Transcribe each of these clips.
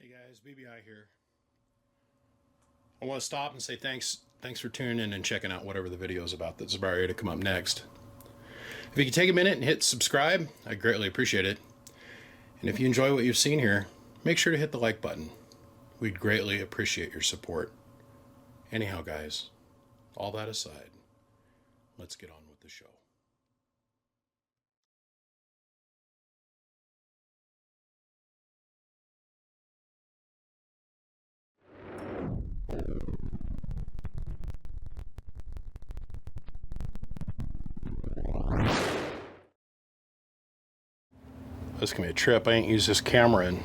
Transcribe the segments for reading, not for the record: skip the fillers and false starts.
Hey guys, BBI here. I want to stop and say thanks for tuning in and checking out whatever the video is about that's about ready to come up next. If you could take a minute and hit subscribe, I'd greatly appreciate it. And if you enjoy what you've seen here, make sure to hit the like button. We'd greatly appreciate your support. Anyhow, guys, all that aside, let's get on with the show. This can be a trip. I ain't used this camera in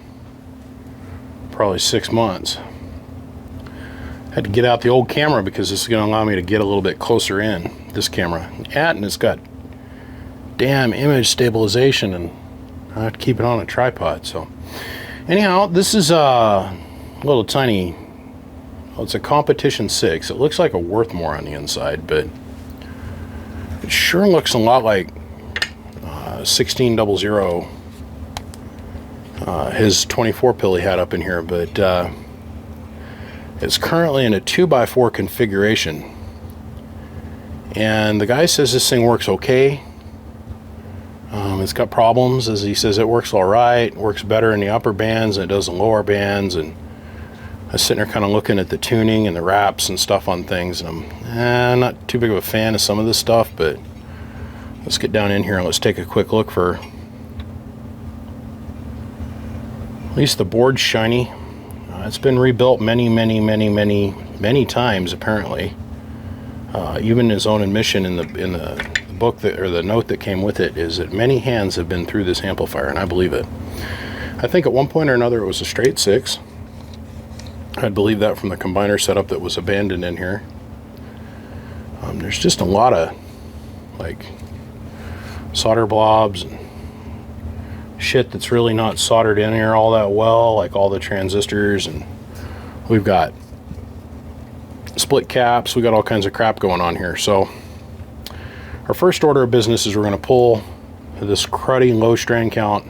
probably 6 months. Had to get out the old camera because this is going to allow me to get a little bit closer in, this camera. And it's got damn image stabilization, and I have to keep it on a tripod. So anyhow, this is a little tiny, well, it's a Competition 6. It looks like a Worthmore on the inside, but it sure looks a lot like 1600. His 24 pill he had up in here, but it's currently in a 2x4 configuration, and the guy says this thing works okay. It's got problems, as he says it works all right, works better in the upper bands than it does in lower bands. And I was sitting there kind of looking at the tuning and the wraps and stuff on things, and I'm not too big of a fan of some of this stuff, but let's get down in here and let's take a quick look for at least the board's shiny. It's been rebuilt many times apparently. Even his own admission in the book or the note that came with it is that many hands have been through this amplifier, and I believe it. I think at one point or another it was a straight 6. I'd believe that from the combiner setup that was abandoned in here. There's just a lot of like solder blobs and shit that's really not soldered in here all that well, like all the transistors, and we've got split caps, we got all kinds of crap going on here. So our first order of business is we're going to pull this cruddy low strand count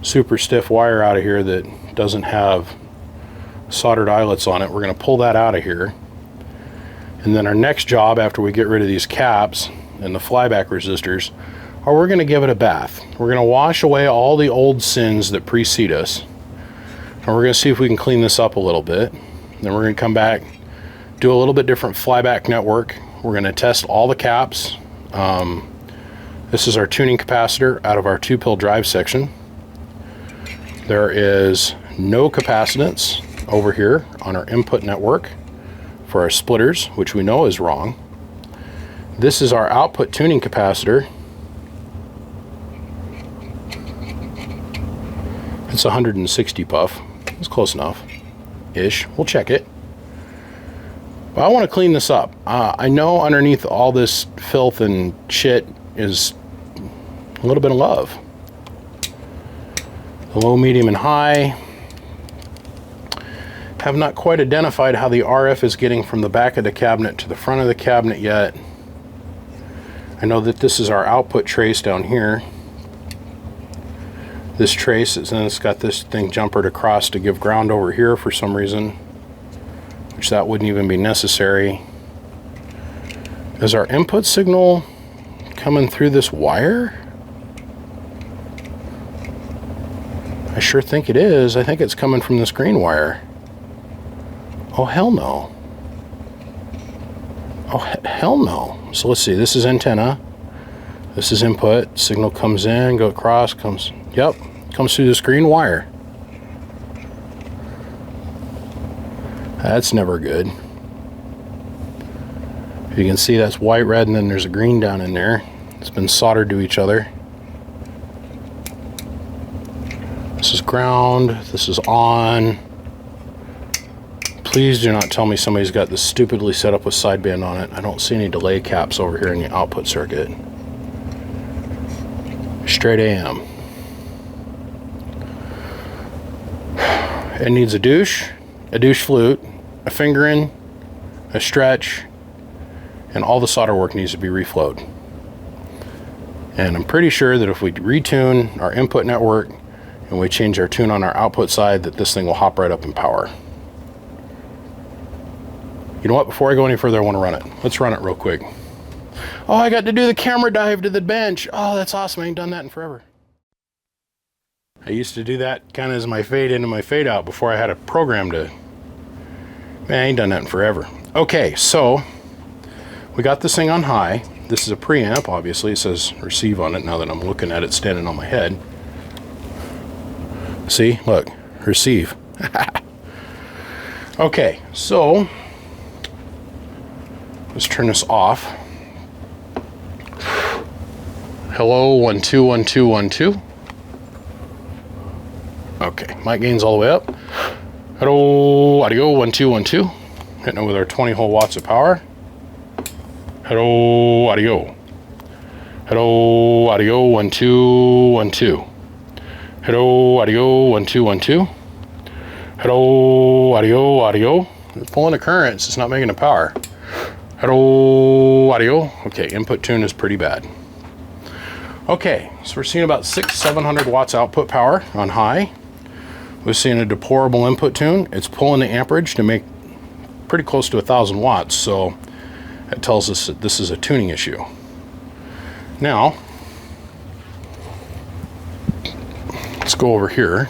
super stiff wire out of here that doesn't have soldered eyelets on it. We're going to pull that out of here, and then our next job after we get rid of these caps and the flyback resistors, or we're going to give it a bath. We're going to wash away all the old sins that precede us, and we're going to see if we can clean this up a little bit. Then we're going to come back, do a little bit different flyback network. We're going to test all the caps. This is our tuning capacitor out of our 2-pill drive section. There is no capacitance over here on our input network for our splitters, which we know is wrong. This is our output tuning capacitor. It's 160 puff. It's close enough ish. We'll check it. But I want to clean this up. I know underneath all this filth and shit is a little bit of love. The low, medium, and high. Have not quite identified how the RF is getting from the back of the cabinet to the front of the cabinet yet. I know that this is our output trace down here. This trace is, and it's got this thing jumpered across to give ground over here for some reason, which that wouldn't even be necessary. Is our input signal coming through this wire? I sure think it is. I think it's coming from this green wire. Oh, hell no. Oh, hell no. So let's see. This is antenna. This is input. Signal comes in, goes across, comes, yep, comes through this green wire. That's never good. You can see that's white, red, and then there's a green down in there. It's been soldered to each other. This is ground. This is on. Please do not tell me somebody's got this stupidly set up with sideband on it. I don't see any delay caps over here in the output circuit. Straight AM. It needs a douche flute, a fingering, a stretch, and all the solder work needs to be reflowed. And I'm pretty sure that if we retune our input network and we change our tune on our output side, that this thing will hop right up in power. You know what? Before I go any further, I want to run it. Let's run it real quick. Oh, I got to do the camera dive to the bench. Oh, that's awesome. I ain't done that in forever. I used to do that kind of as my fade in and my fade out before I had a program to... Man, I ain't done that in forever. Okay, so we got this thing on high. This is a preamp, obviously. It says receive on it now that I'm looking at it standing on my head. See, look, receive. Okay, so let's turn this off. Hello, 1 2 1 2 1 2. Okay, mic gain's all the way up. Hello, audio, 1 2 1 2. Hitting it with our 20 whole watts of power. Hello, audio. Hello, audio, 1 2 1 2. Hello, audio, 1 2 1 2. Hello, audio. It's pulling the currents, it's not making the power. Hello, audio. Okay, input tune is pretty bad. Okay, so we're seeing about 600-700 watts output power on high. We're seeing a deplorable input tune. It's pulling the amperage to make pretty close to 1,000 watts, so that tells us that this is a tuning issue. Now, let's go over here.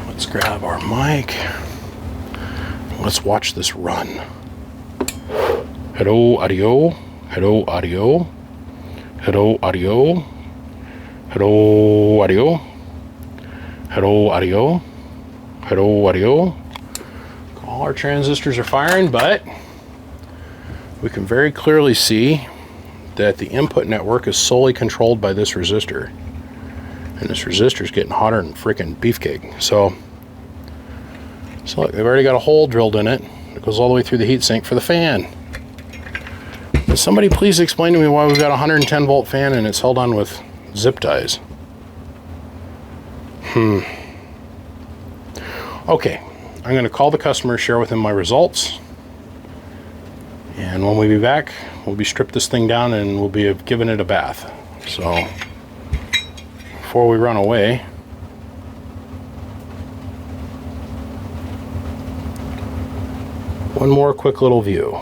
Let's grab our mic. Let's watch this run. Hello, audio. Hello, audio. Hello, audio. Hello, audio. Hello, audio. Hello, audio. All our transistors are firing, but we can very clearly see that the input network is solely controlled by this resistor. And this resistor is getting hotter than freaking beefcake. So look, they've already got a hole drilled in it. It goes all the way through the heatsink for the fan. Can somebody please explain to me why we've got a 110 volt fan and it's held on with zip ties? Okay, I'm going to call the customer, share with him my results. And when we be back, we'll be stripped this thing down and we'll be giving it a bath. So before we run away, one more quick little view.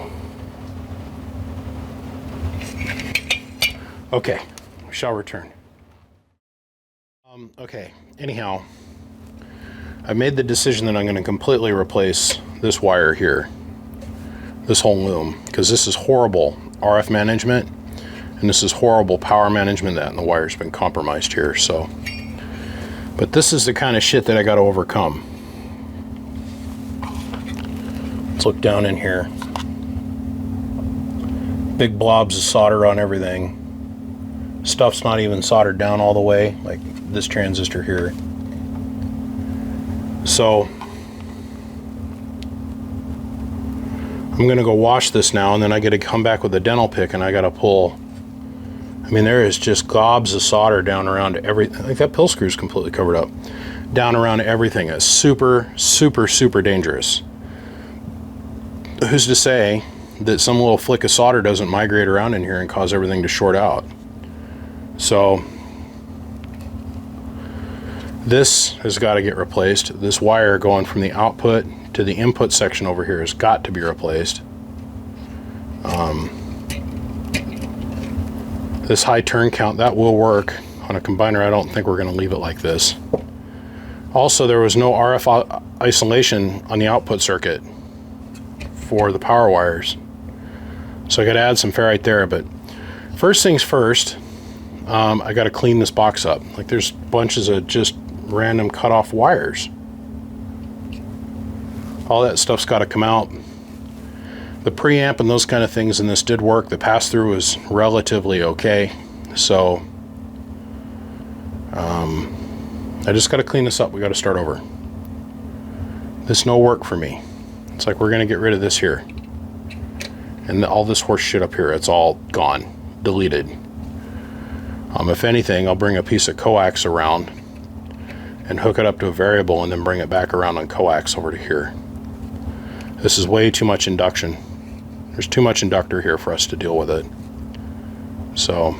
Okay, we shall return. Okay, anyhow, I made the decision that I'm going to completely replace this wire here, this whole loom, because this is horrible RF management, and this is horrible power management, and the wire's been compromised here, so. But this is the kind of shit that I got to overcome. Let's look down in here. Big blobs of solder on everything. Stuff's not even soldered down all the way, like this transistor here. So I'm gonna go wash this now, and then I gotta come back with a dental pick and I gotta pull. I mean, there is just gobs of solder down around everything. Like that pill screw's completely covered up. Down around everything. It's super, super, super dangerous. Who's to say that some little flick of solder doesn't migrate around in here and cause everything to short out? So this has got to get replaced. This wire going from the output to the input section over here has got to be replaced. This high turn count, that will work on a combiner. I don't think we're going to leave it like this. Also, there was no RF isolation on the output circuit for the power wires, so I got to add some ferrite there. But first things first, I got to clean this box up. Like, there's bunches of just random cut off wires. All that stuff's got to come out. The preamp and those kind of things in this did work. The pass-through was relatively okay, so I just got to clean this up. We got to start over. This no work for me. It's like we're going to get rid of this here, and all this horse shit up here, it's all gone, deleted. If anything, I'll bring a piece of coax around and hook it up to a variable and then bring it back around on coax over to here. This is way too much induction. There's too much inductor here for us to deal with it. So,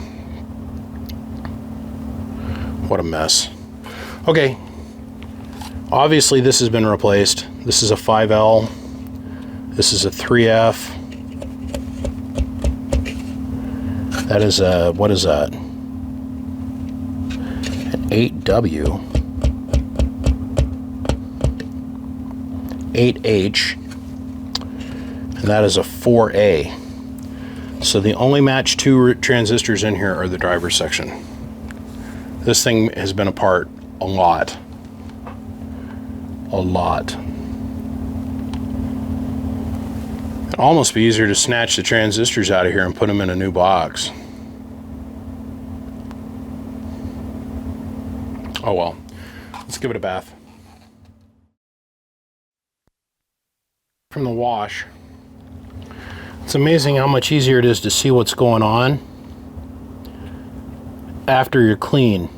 what a mess. Okay, obviously this has been replaced. This is a 5L. This is a 3F. That is a, what is that? An 8W. 8H. And that is a 4A. So the only match 2 transistors in here are the driver section. This thing has been apart a lot. A lot. It'd almost be easier to snatch the transistors out of here and put them in a new box. Oh well. Let's give it a bath. From the wash. It's amazing how much easier it is to see what's going on after you're clean.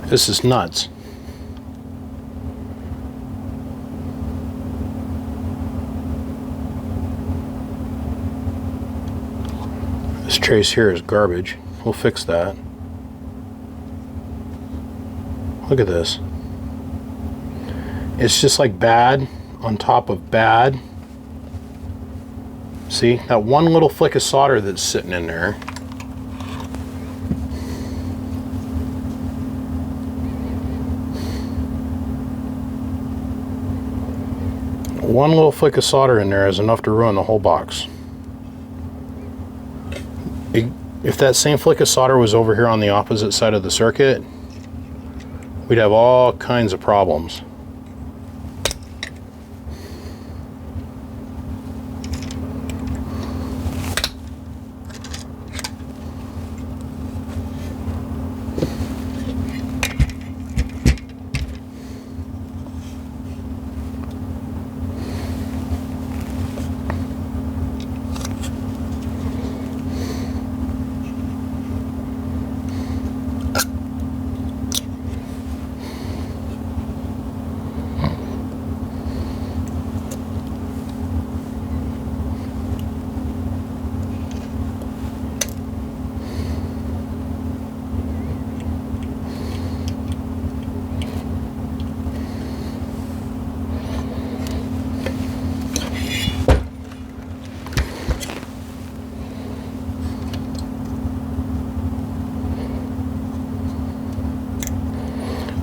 This is nuts. This trace here is garbage. We'll fix that. Look at this. It's just like bad on top of bad. See, that one little flick of solder that's sitting in there. One little flick of solder in there is enough to ruin the whole box. If that same flick of solder was over here on the opposite side of the circuit, we'd have all kinds of problems.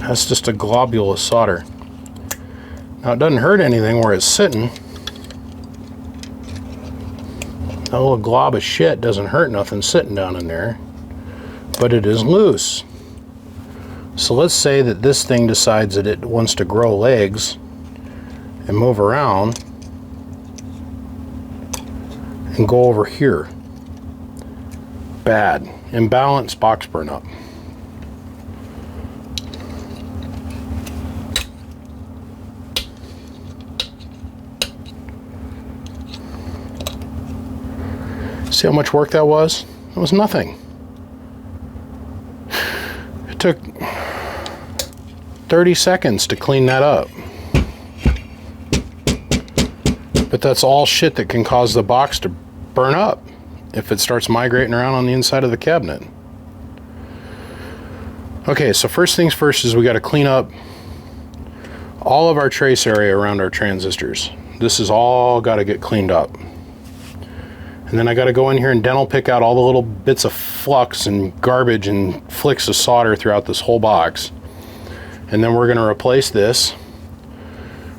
That's just a globule of solder. Now it doesn't hurt anything where it's sitting. That little glob of shit doesn't hurt nothing sitting down in there, but it is loose. So let's say that this thing decides that it wants to grow legs and move around and go over here. Bad. Imbalance, box burn up. See how much work that was? It was nothing. It took 30 seconds to clean that up. But that's all shit that can cause the box to burn up if it starts migrating around on the inside of the cabinet. Okay, so first things first is we got to clean up all of our trace area around our transistors. This is all got to get cleaned up. And then I got to go in here and dental pick out all the little bits of flux and garbage and flicks of solder throughout this whole box. And then we're going to replace this.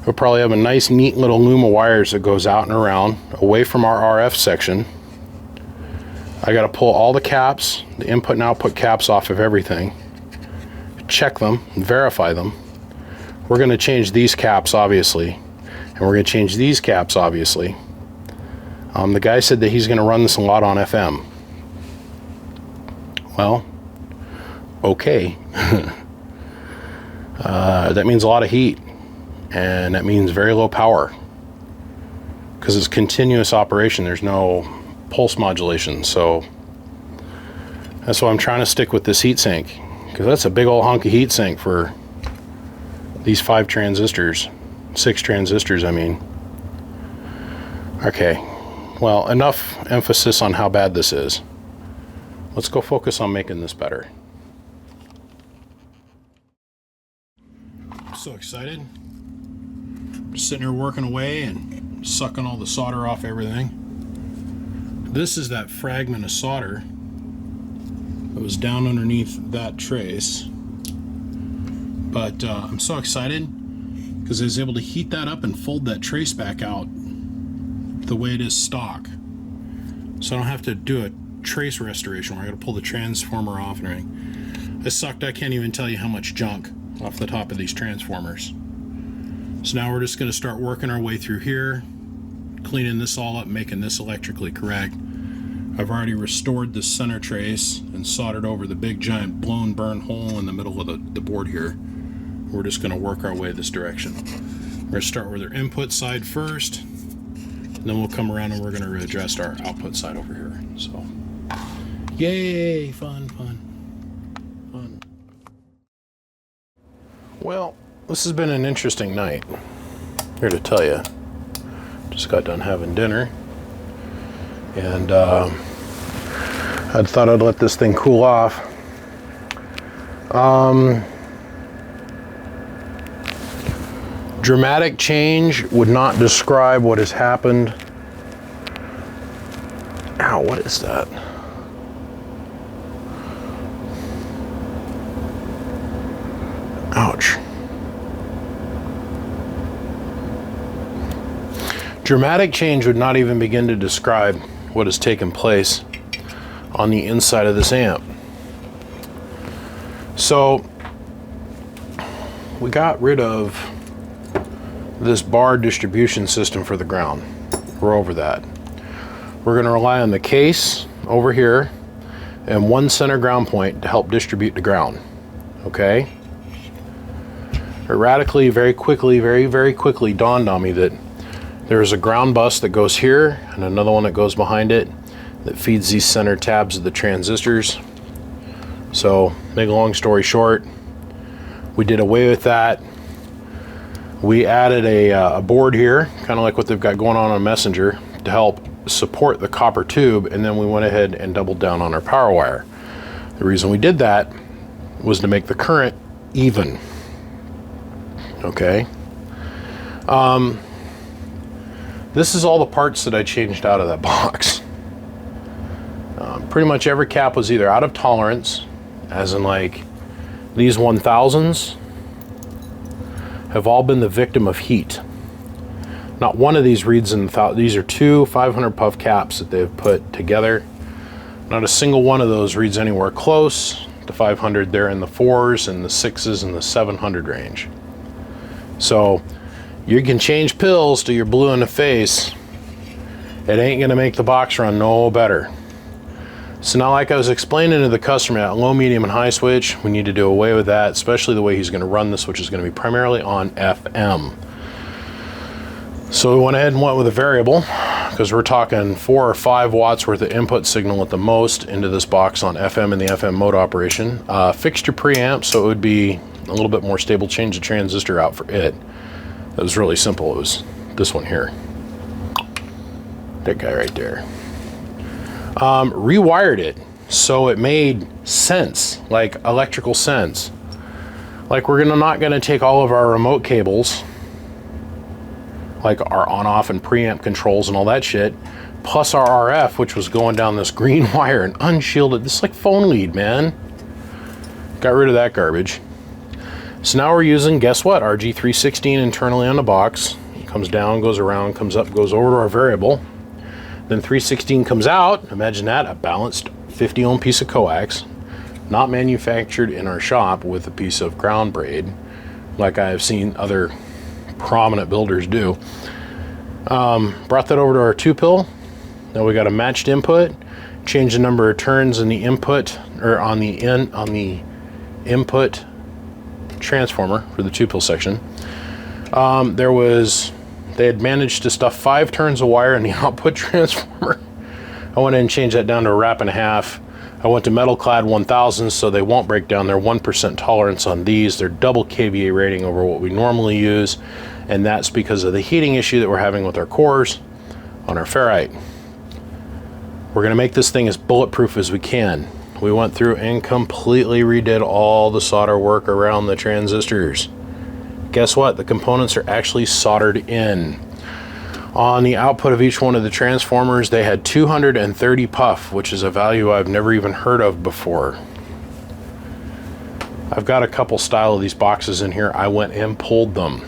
We'll probably have a nice neat little loom of wires that goes out and around away from our RF section. I got to pull all the caps, the input and output caps off of everything. Check them, verify them. We're going to change these caps obviously. And we're going to change these caps obviously. The guy said that he's going to run this a lot on FM. Well, okay. That means a lot of heat, and that means very low power. because it's continuous operation. There's no pulse modulation. So that's why I'm trying to stick with this heatsink, because that's a big old hunk of heatsink for these 5 transistors, 6 transistors, I mean. Okay, well, enough emphasis on how bad this is. Let's go focus on making this better. I'm so excited. Just sitting here working away and sucking all the solder off everything. This is that fragment of solder that was down underneath that trace. But I'm so excited because I was able to heat that up and fold that trace back out the way it is stock. So I don't have to do a trace restoration where I gotta pull the transformer off and everything. It sucked. I can't even tell you how much junk off the top of these transformers. So now we're just going to start working our way through here, cleaning this all up, making this electrically correct. I've already restored the center trace and soldered over the big giant blown burn hole in the middle of the board here. We're just going to work our way this direction. We're going to start with our input side first, and then we'll come around and we're going to readjust our output side over here. So, yay, fun, fun, fun. Well, this has been an interesting night, here to tell you. Just got done having dinner, and I thought I'd let this thing cool off. Dramatic change would not describe what has happened. Ow, what is that? Ouch. Dramatic change would not even begin to describe what has taken place on the inside of this amp. So we got rid of this bar distribution system for the ground. We're over that. We're going to rely on the case over here and one center ground point to help distribute the ground. Okay? It radically, very quickly dawned on me that there's a ground bus that goes here and another one that goes behind it that feeds these center tabs of the transistors. So, make a long story short, we did away with that. We added a board here, kind of like what they've got going on Messenger, to help support the copper tube, and then we went ahead and doubled down on our power wire. The reason we did that was to make the current even. Okay. This is all the parts that I changed out of that box. Pretty much every cap was either out of tolerance, as in like these 1000s have all been the victim of heat. Not one of these reads in the these are two 500 puff caps that they've put together. Not a single one of those reads anywhere close to 500. They're in the 4s and the 6s and the 700 range. So you can change pills till you're blue in the face. It ain't gonna make the box run no better. So now, like I was explaining to the customer, that low, medium, and high switch, we need to do away with that, especially the way he's gonna run this, which is gonna be primarily on FM. So we went ahead and went with a variable, because we're talking 4 or 5 watts worth of input signal at the most into this box on FM and the FM mode operation. Fixed your preamp so it would be a little bit more stable. Change the transistor out for it. It was really simple. It was this one here. That guy right there. Rewired it so it made sense, like electrical sense. Like we're not gonna take all of our remote cables, like our on-off and preamp controls and all that shit, plus our RF, which was going down this green wire and unshielded. This is like phone lead, man. Got rid of that garbage. So now we're using, guess what, RG316 internally on the box. It comes down, goes around, comes up, goes over to our variable. Then 316 comes out. Imagine that, a balanced 50 ohm piece of coax, not manufactured in our shop with a piece of ground braid, like I have seen other prominent builders do. Brought that over to our 2-pill. Now we got a matched input. Change the number of turns in the input, or on the input transformer for the 2-pill section. There was They had managed to stuff 5 turns of wire in the output transformer. I went in and changed that down to a wrap and a half. I went to metal clad 1000, so they won't break down. They're 1% tolerance on these. They're double kVA rating over what we normally use, and that's because of the heating issue that we're having with our cores on our ferrite. We're going to make this thing as bulletproof as we can. We went through and completely redid all the solder work around the transistors. Guess what? The components are actually soldered in. On the output of each one of the transformers, they had 230 puff, which is a value I've never even heard of before. I've got a couple style of these boxes in here. I went and pulled them.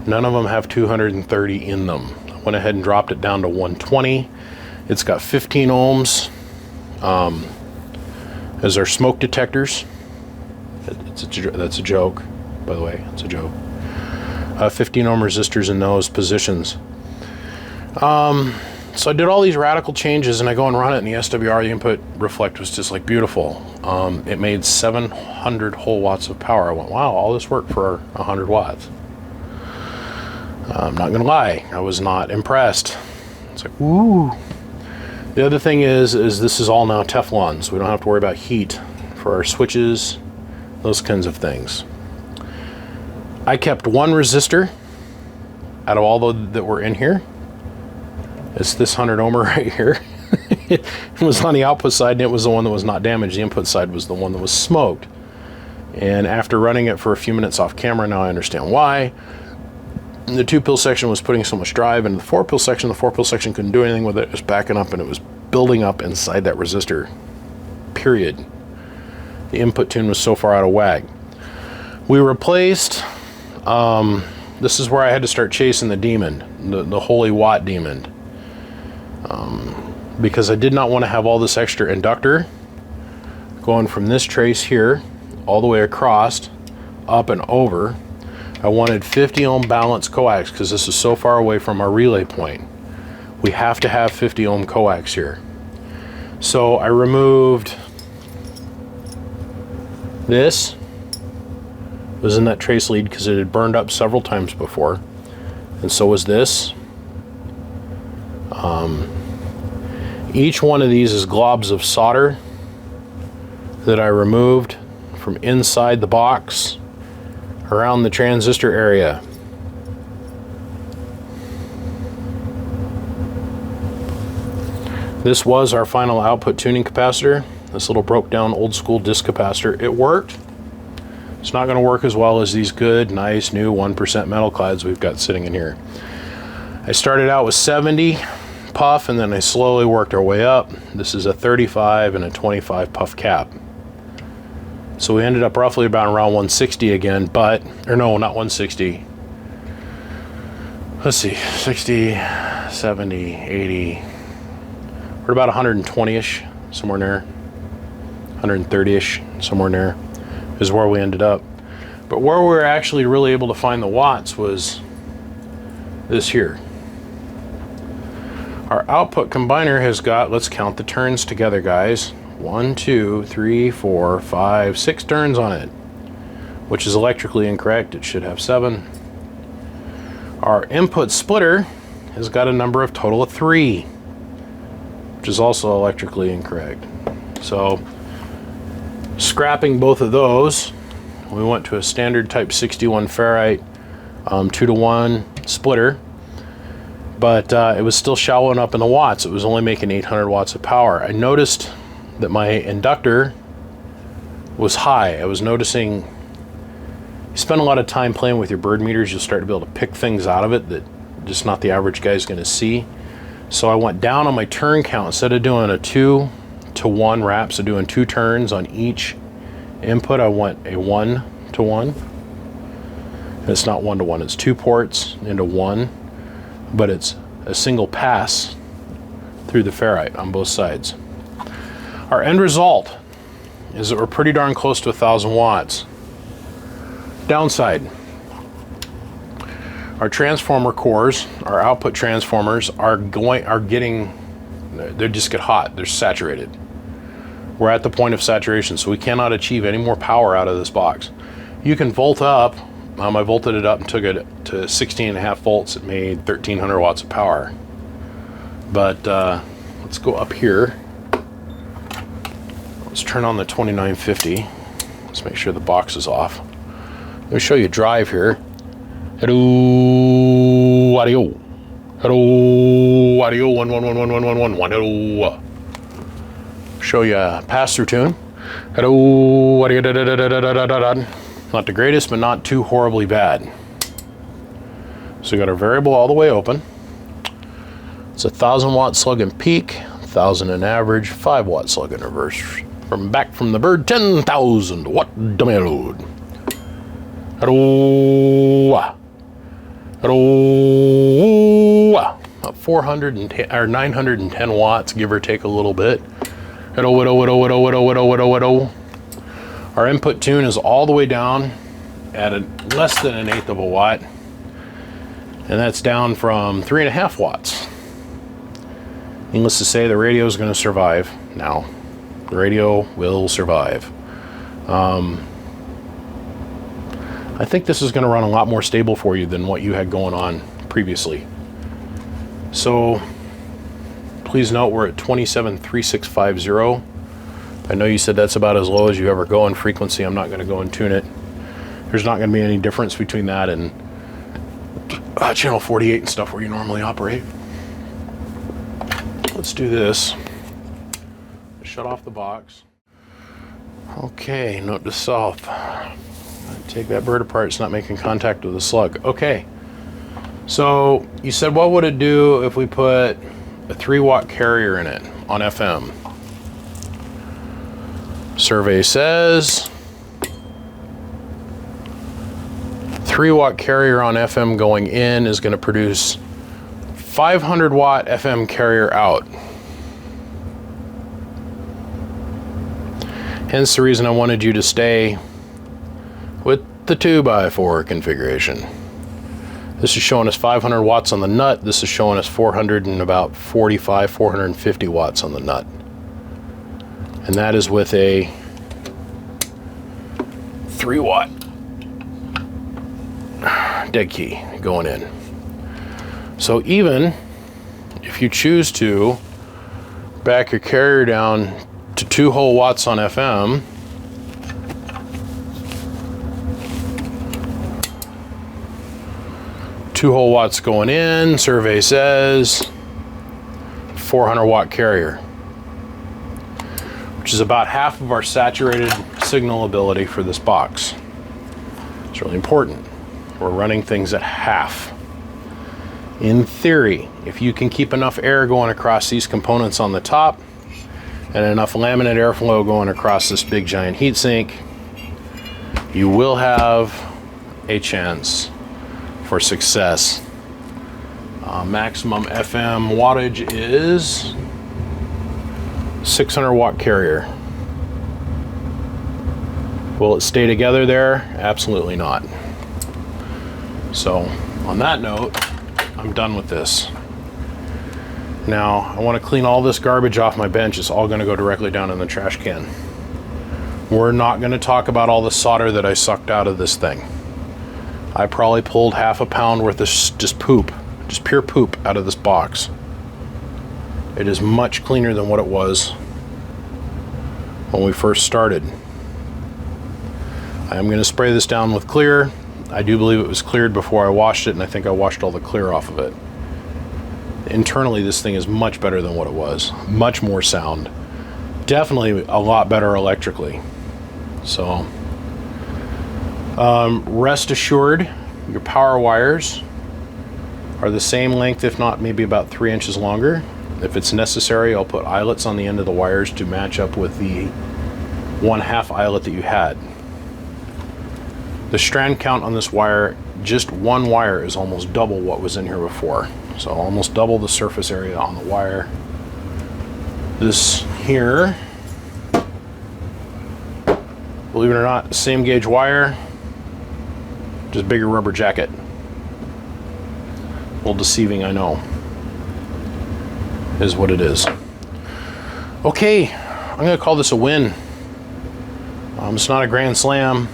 None of them have 230 in them. I went ahead and dropped it down to 120. It's got 15 ohms as our smoke detectors. That's a joke, by the way. It's a joke. 15 ohm resistors in those positions. So I did all these radical changes, and I go and run it, and the SWR, the input reflect, was just like beautiful. It made 700 whole watts of power. I went, wow, all this work for 100 watts. I'm not gonna lie, I was not impressed. It's like, woo. The other thing is this is all now Teflon, so we don't have to worry about heat for our switches, those kinds of things. I kept one resistor out of all that were in here. It's this 100 ohmer right here. It was on the output side, and it was the one that was not damaged. The input side was the one that was smoked. And after running it for a few minutes off camera, now I understand why. The 2-pill section was putting so much drive into the 4-pill section. The 4-pill section couldn't do anything with it. It was backing up, and it was building up inside that resistor. Period. The input tune was so far out of whack. We replaced... this is where I had to start chasing the demon, the holy watt demon, because I did not want to have all this extra inductor going from this trace here all the way across, up and over. I wanted 50 ohm balanced coax because this is so far away from our relay point. We have to have 50 ohm coax here. So I removed this. Was in that trace lead because it had burned up several times before, and so was this. Each one of these is globs of solder that I removed from inside the box around the transistor area. This was our final output tuning capacitor, this little broke down old school disc capacitor. It worked. It's not going to work as well as these good, nice, new 1% metal clads we've got sitting in here. I started out with 70 puff, and then I slowly worked our way up. This is a 35 and a 25 puff cap. So we ended up roughly about around 160 again, but, or no, not 160. Let's see, 60, 70, 80. We're about 120-ish, somewhere in there. 130-ish, somewhere in there. Is where we ended up. But where we were actually really able to find the watts was this here. Our output combiner has got, let's count the turns together, guys. 1, 2, 3, 4, 5, 6 turns on it, which is electrically incorrect. It should have 7. Our input splitter has got a number of total of 3, which is also electrically incorrect. So scrapping both of those, we went to a standard type 61 ferrite 2-to-1 splitter, but it was still shallowing up in the watts. It was only making 800 watts of power. I noticed that my inductor was high. I was noticing, you spend a lot of time playing with your bird meters, you'll start to be able to pick things out of it that just not the average guy's going to see. So I went down on my turn count. Instead of doing a 2-to-1 wrap, so doing 2 turns on each input, I went a 1-to-1. And it's not 1-to-1, it's 2 ports into 1, but it's a single pass through the ferrite on both sides. Our end result is that we're pretty darn close to 1,000 watts. Downside, our transformer cores, our output transformers they just get hot, they're saturated. We're at the point of saturation, so we cannot achieve any more power out of this box. You can volt up I volted it up and took it to 16.5 volts. It made 1300 watts of power. But let's go up here. Let's turn on the 2950. Let's make sure the box is off. Let me show you drive here. Hello, audio. Hello, audio. 11111111. Hello. Show you a pass-through tune. Hello, audio. Not the greatest, but not too horribly bad. So we got our variable all the way open. It's a 1,000 watt slug in peak, 1,000 in average, 5 watt slug in reverse. Back from the bird, 10,000 watt dummy load. Hello. Hello. About 410 or 910 watts, give or take a little bit. Hello. Our input tune is all the way down at less than 1/8 of a watt, and that's down from 3.5 watts. Needless to say, the radio is going to survive now. The radio will survive. I think this is going to run a lot more stable for you than what you had going on previously. So please note we're at 273650. I know you said that's about as low as you ever go in frequency. I'm not going to go and tune it. There's not going to be any difference between that and channel 48 and stuff where you normally operate. Let's do this. Shut off the box. Okay, note to self. Take that bird apart, it's not making contact with the slug. Okay, so you said what would it do if we put a 3 watt carrier in it on FM? Survey says 3 watt carrier on FM going in is going to produce 500 watt FM carrier out. Hence the reason I wanted you to stay with the 2x4 configuration. This is showing us 500 watts on the nut. This is showing us 450 watts on the nut. And that is with a 3 watt dead key going in. So even if you choose to back your carrier down to 2 whole watts on FM, two whole watts going in, survey says 400 watt carrier, which is about half of our saturated signal ability for this box. It's really important. We're running things at half. In theory, if you can keep enough air going across these components on the top and enough laminate airflow going across this big giant heatsink, you will have a chance for success. Maximum FM wattage is 600 watt carrier. Will it stay together there? Absolutely not. So on that note, I'm done with this. Now I want to clean all this garbage off my bench. It's all going to go directly down in the trash can. We're not going to talk about all the solder that I sucked out of this thing. I probably pulled half a pound worth of just poop, just pure poop out of this box. It is much cleaner than what it was when we first started. I am going to spray this down with clear. I do believe it was cleared before I washed it, and I think I washed all the clear off of it. Internally, this thing is much better than what it was. Much more sound. Definitely a lot better electrically. So rest assured, your power wires are the same length, if not maybe about 3 inches longer. If it's necessary, I'll put eyelets on the end of the wires to match up with the 1/2 eyelet that you had. The strand count on this wire, just one wire, is almost double what was in here before. So almost double the surface area on the wire. This here, believe it or not, same gauge wire, just bigger rubber jacket. A little deceiving, I know. Is what it is. Okay, I'm gonna call this a win. It's not a grand slam,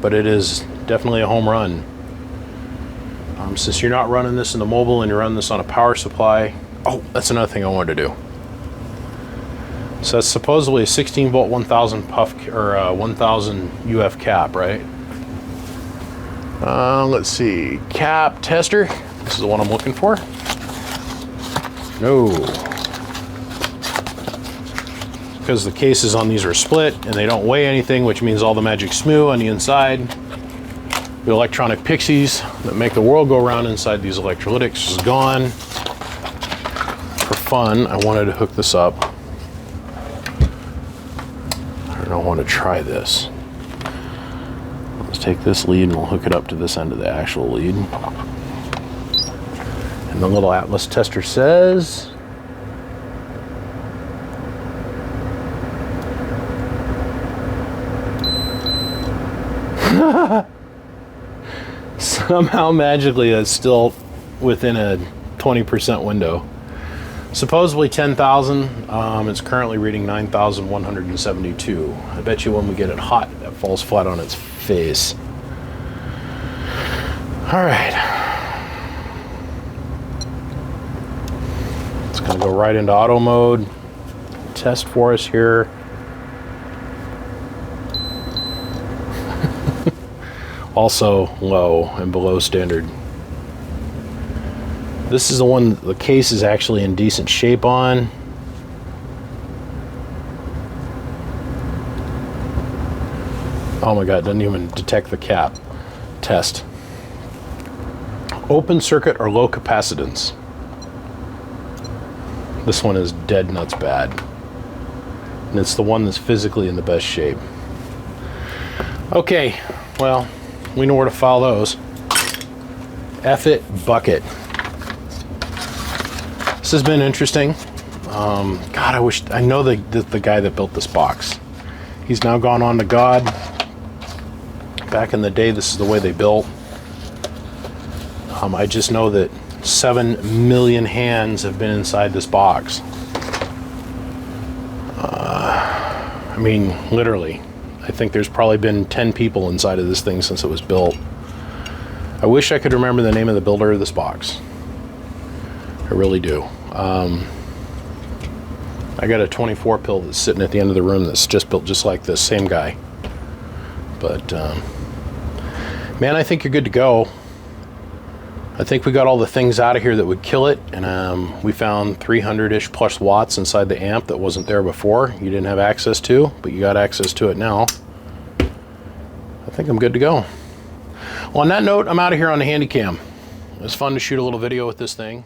but it is definitely a home run. Since you're not running this in the mobile and you're running this on a power supply. Oh, that's another thing I wanted to do. So that's supposedly a 16 volt 1000 puff or 1000 UF cap, right? Let's see, cap tester. This is the one I'm looking for. No, because the cases on these are split and they don't weigh anything, which means all the magic smoo on the inside, the electronic pixies that make the world go round inside these electrolytics is gone. For fun, I wanted to hook this up. I want to try this. Let's take this lead and we'll hook it up to this end of the actual lead. And the little Atlas tester says somehow magically that's still within a 20% window. Supposedly 10,000. It's currently reading 9,172. I bet you when we get it hot, that falls flat on its face. All right. It's going to go right into auto mode. Test for us here. Also low and below standard. This is the one the case is actually in decent shape on. Oh my God, it doesn't even detect the cap. Test. Open circuit or low capacitance. This one is dead nuts bad. And it's the one that's physically in the best shape. Okay, well, we know where to file those. F it, bucket. This has been interesting. God, I know the guy that built this box. He's now gone on to God. Back in the day, this is the way they built. I just know that 7 million hands have been inside this box. I mean, literally. I think there's probably been 10 people inside of this thing since it was built. I wish I could remember the name of the builder of this box. I really do. I got a 24 pill that's sitting at the end of the room that's just built just like this, same guy. But man, I think you're good to go. I think we got all the things out of here that would kill it, and we found 300-ish plus watts inside the amp that wasn't there before. You didn't have access to, but you got access to it now. I think I'm good to go. Well, on that note, I'm out of here on the Handycam. It was fun to shoot a little video with this thing.